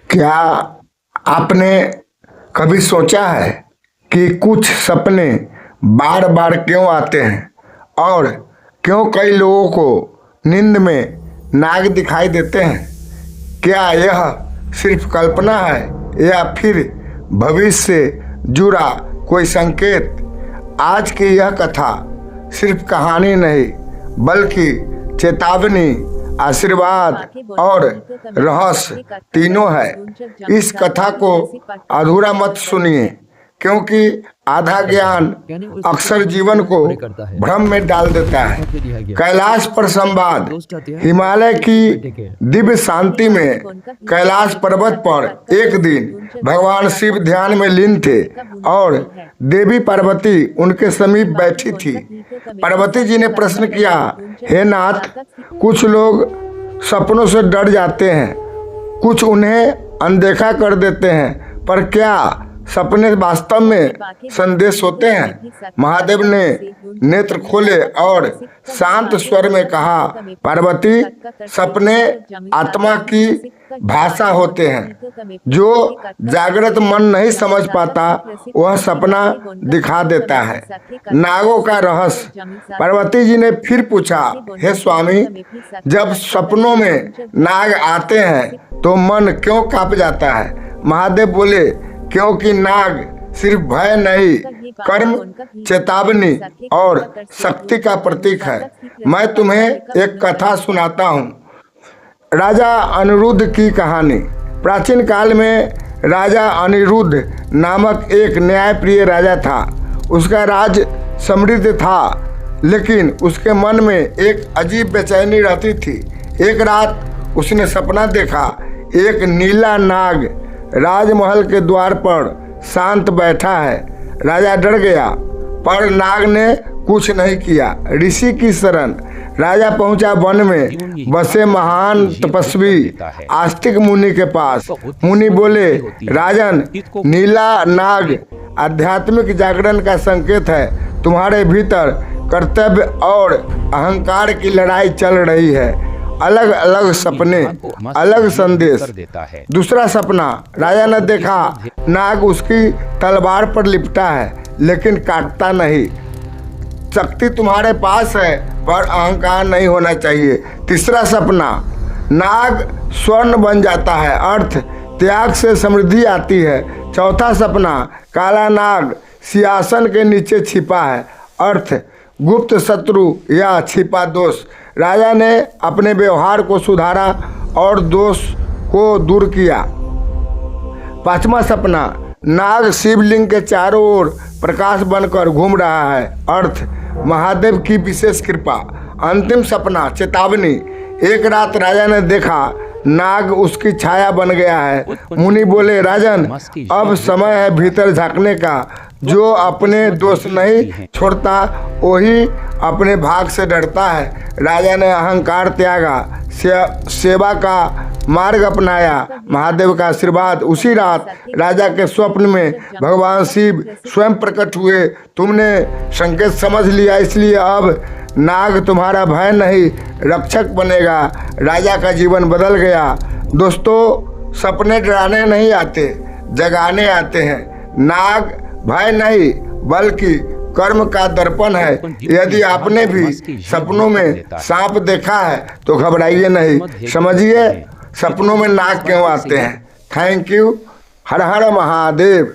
क्या आपने कभी सोचा है कि कुछ सपने बार बार क्यों आते हैं और क्यों कई लोगों को नींद में नाग दिखाई देते हैं? क्या यह सिर्फ कल्पना है या फिर भविष्य से जुड़ा कोई संकेत? आज की यह कथा सिर्फ कहानी नहीं बल्कि चेतावनी, आशीर्वाद और रहस्य तीनों है। इस कथा को अधूरा मत सुनिए, क्योंकि आधा ज्ञान अक्सर जीवन को भ्रम में डाल देता है। कैलाश पर संवाद। हिमालय की दिव्य शांति में कैलाश पर्वत पर एक दिन भगवान शिव ध्यान में लीन थे और देवी पार्वती उनके समीप बैठी थी। पार्वती जी ने प्रश्न किया, हे नाथ, कुछ लोग सपनों से डर जाते हैं, कुछ उन्हें अनदेखा कर देते हैं, पर क्या सपने वास्तव में संदेश होते हैं? महादेव ने नेत्र खोले और शांत स्वर में कहा, पार्वती, सपने आत्मा की भाषा होते हैं। जो जागृत मन नहीं समझ पाता वह सपना दिखा देता है। नागों का रहस्य। पार्वती जी ने फिर पूछा, हे स्वामी, जब सपनों में नाग आते हैं तो मन क्यों कांप जाता है? महादेव बोले, क्योंकि नाग सिर्फ भय नहीं, कर्म, चेतावनी और शक्ति का प्रतीक है। मैं तुम्हें एक कथा सुनाता हूँ। राजा अनिरुद्ध की कहानी। प्राचीन काल में राजा अनिरुद्ध नामक एक न्यायप्रिय राजा था। उसका राज समृद्ध था, लेकिन उसके मन में एक अजीब बेचैनी रहती थी। एक रात उसने सपना देखा, एक नीला नाग राजमहल के द्वार पर शांत बैठा है। राजा डर गया, पर नाग ने कुछ नहीं किया। ऋषि की शरण। राजा पहुंचा वन में बसे महान तपस्वी आस्तिक मुनि के पास। मुनि बोले, राजन, नीला नाग आध्यात्मिक जागरण का संकेत है। तुम्हारे भीतर कर्तव्य और अहंकार की लड़ाई चल रही है। अलग अलग सपने, अलग संदेश। दूसरा सपना। राजा ने देखा, नाग उसकी तलवार पर लिपटा है, लेकिन काटता नहीं। शक्ति तुम्हारे पास है, पर अहंकार नहीं होना चाहिए। तीसरा सपना। नाग स्वर्ण बन जाता है, अर्थ त्याग से समृद्धि आती है। चौथा सपना। काला नाग सिंहासन के नीचे छिपा है, अर्थ गुप्त शत्रु या छिपा दोष। राजा ने अपने व्यवहार को सुधारा और दोष को दूर किया। पांचवा सपना। नाग शिवलिंग के चारों ओर प्रकाश बनकर घूम रहा है, अर्थ महादेव की विशेष कृपा। अंतिम सपना, चेतावनी। एक रात राजा ने देखा, नाग उसकी छाया बन गया है। मुनि बोले, राजन, अब समय है भीतर झांकने का। जो अपने दोष नहीं छोड़ता वही अपने भाग से डरता है। राजा ने अहंकार त्यागा, सेवा का मार्ग अपनाया। महादेव का आशीर्वाद। उसी रात राजा के स्वप्न में भगवान शिव स्वयं प्रकट हुए। तुमने संकेत समझ लिया, इसलिए अब नाग तुम्हारा भय नहीं, रक्षक बनेगा। राजा का जीवन बदल गया। दोस्तों, सपने डराने नहीं आते, जगाने आते हैं। नाग भय नहीं बल्कि कर्म का दर्पण है। यदि आपने भी सपनों में सांप देखा है तो घबराइए नहीं, समझिए सपनों में नाग क्यों आते हैं। Thank you. Her her Mahadev.